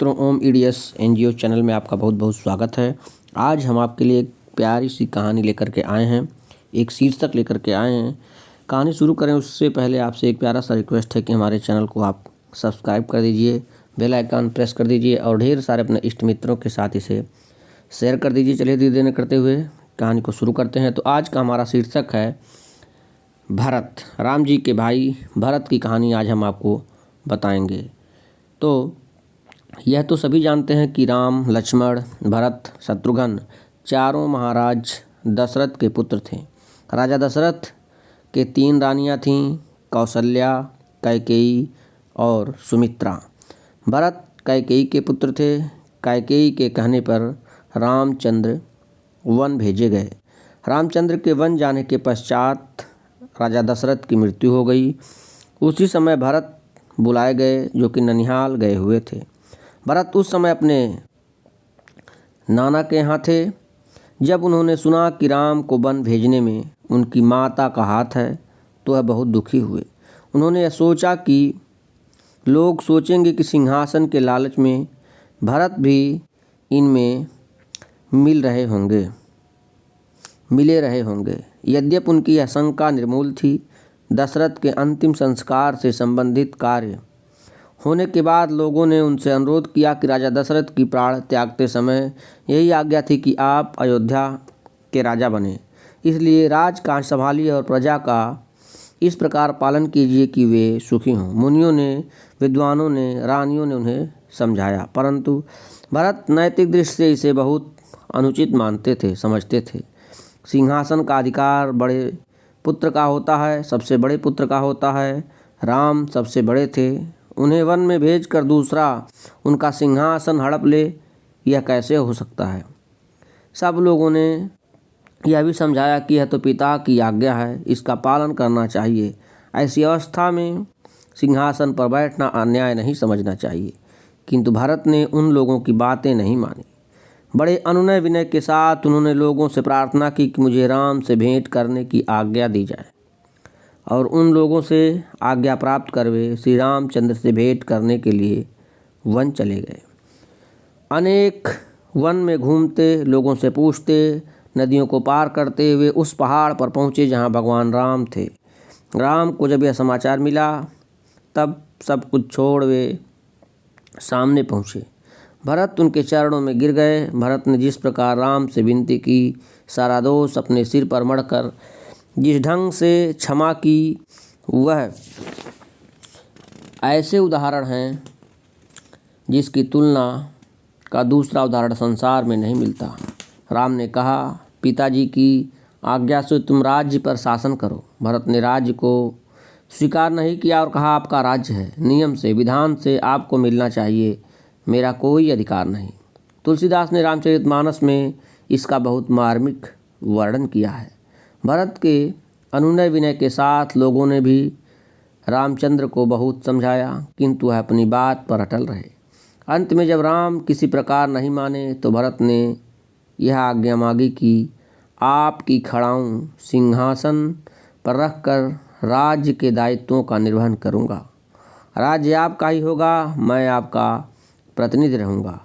मित्रों, ओम EDS NGO channel में आपका बहुत बहुत स्वागत है। आज हम आपके लिए एक प्यारी सी कहानी लेकर के आए हैं, एक शीर्षक लेकर के आए हैं। कहानी शुरू करें उससे पहले आपसे एक प्यारा सा रिक्वेस्ट है कि हमारे चैनल को आप सब्सक्राइब कर दीजिए, बेल आइकन प्रेस कर दीजिए और ढेर सारे अपने इष्ट मित्रों के साथ इसे शेयर कर दीजिए। चलिए धीरे धीरे करते हुए कहानी को शुरू करते हैं। तो आज का हमारा शीर्षक है भरत। राम जी के भाई भरत की कहानी आज हम आपको बताएंगे। तो यह तो सभी जानते हैं कि राम, लक्ष्मण, भरत, शत्रुघ्न चारों महाराज दशरथ के पुत्र थे। राजा दशरथ के 3 रानियां थीं, कौशल्या, कैकेयी और सुमित्रा। भरत कैकेयी के पुत्र थे। कैकेयी के कहने पर रामचंद्र वन भेजे गए। रामचंद्र के वन जाने के पश्चात राजा दशरथ की मृत्यु हो गई। उसी समय भरत बुलाए गए, जो कि ननिहाल गए हुए थे। भरत उस समय अपने नाना के यहाँ थे। जब उन्होंने सुना कि राम को वन भेजने में उनकी माता का हाथ है तो वह बहुत दुखी हुए। उन्होंने यह सोचा कि लोग सोचेंगे कि सिंहासन के लालच में भरत भी इनमें मिले रहे होंगे। यद्यपि उनकी यह शंका निर्मूल थी। दशरथ के अंतिम संस्कार से संबंधित कार्य होने के बाद लोगों ने उनसे अनुरोध किया कि राजा दशरथ की प्राण त्यागते समय यही आज्ञा थी कि आप अयोध्या के राजा बने। इसलिए राजकाज संभालिए और प्रजा का इस प्रकार पालन कीजिए कि वे सुखी हों। मुनियों ने, विद्वानों ने, रानियों ने उन्हें समझाया, परंतु भरत नैतिक दृष्टि से इसे बहुत अनुचित समझते थे। सिंहासन का अधिकार बड़े पुत्र का होता है, सबसे बड़े पुत्र का होता है। राम सबसे बड़े थे। उन्हें वन में भेजकर दूसरा उनका सिंहासन हड़प ले, यह कैसे हो सकता है। सब लोगों ने यह भी समझाया कि यह तो पिता की आज्ञा है, इसका पालन करना चाहिए। ऐसी अवस्था में सिंहासन पर बैठना अन्याय नहीं समझना चाहिए। किंतु भरत ने उन लोगों की बातें नहीं मानी। बड़े अनुनय विनय के साथ उन्होंने लोगों से प्रार्थना की कि मुझे राम से भेंट करने की आज्ञा दी जाए, और उन लोगों से आज्ञा प्राप्त कर वे श्री रामचंद्र से भेंट करने के लिए वन चले गए। अनेक वन में घूमते, लोगों से पूछते, नदियों को पार करते हुए उस पहाड़ पर पहुँचे जहाँ भगवान राम थे। राम को जब यह समाचार मिला तब सब कुछ छोड़ वे सामने पहुँचे। भरत उनके चरणों में गिर गए। भरत ने जिस प्रकार राम से विनती की, सारा दोष अपने सिर पर मढ़कर जिस ढंग से क्षमा की, वह ऐसे उदाहरण हैं जिसकी तुलना का दूसरा उदाहरण संसार में नहीं मिलता। राम ने कहा, पिताजी की आज्ञा से तुम राज्य पर शासन करो। भरत ने राज्य को स्वीकार नहीं किया और कहा, आपका राज्य है, नियम से, विधान से आपको मिलना चाहिए, मेरा कोई अधिकार नहीं। तुलसीदास ने रामचरितमानस में इसका बहुत मार्मिक वर्णन किया है। भरत के अनुनय विनय के साथ लोगों ने भी रामचंद्र को बहुत समझाया, किंतु वह अपनी बात पर अटल रहे। अंत में जब राम किसी प्रकार नहीं माने तो भरत ने यह आज्ञा मांगी कि आपकी खड़ाऊं सिंहासन पर रखकर राज्य के दायित्वों का निर्वहन करूँगा। राज्य आपका ही होगा, मैं आपका प्रतिनिधि रहूँगा।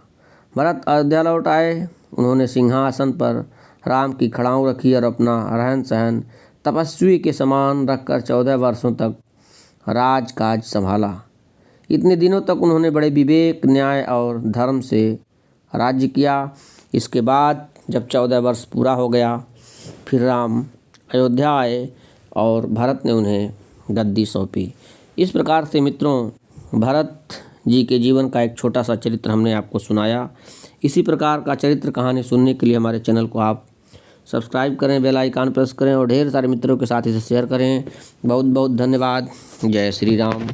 भरत अयोध्या लौट आए। उन्होंने सिंहासन पर राम की खड़ाऊं रखी और अपना रहन सहन तपस्वी के समान रखकर 14 वर्षों तक राजकाज संभाला। इतने दिनों तक उन्होंने बड़े विवेक, न्याय और धर्म से राज्य किया। इसके बाद जब 14 वर्ष पूरा हो गया, फिर राम अयोध्या आए और भरत ने उन्हें गद्दी सौंपी। इस प्रकार से मित्रों, भरत जी के जीवन का एक छोटा सा चरित्र हमने आपको सुनाया। इसी प्रकार का चरित्र कहानी सुनने के लिए हमारे चैनल को आप सब्सक्राइब करें, बेल आइकन प्रेस करें और ढेर सारे मित्रों के साथ इसे शेयर करें। बहुत बहुत धन्यवाद। जय श्री राम।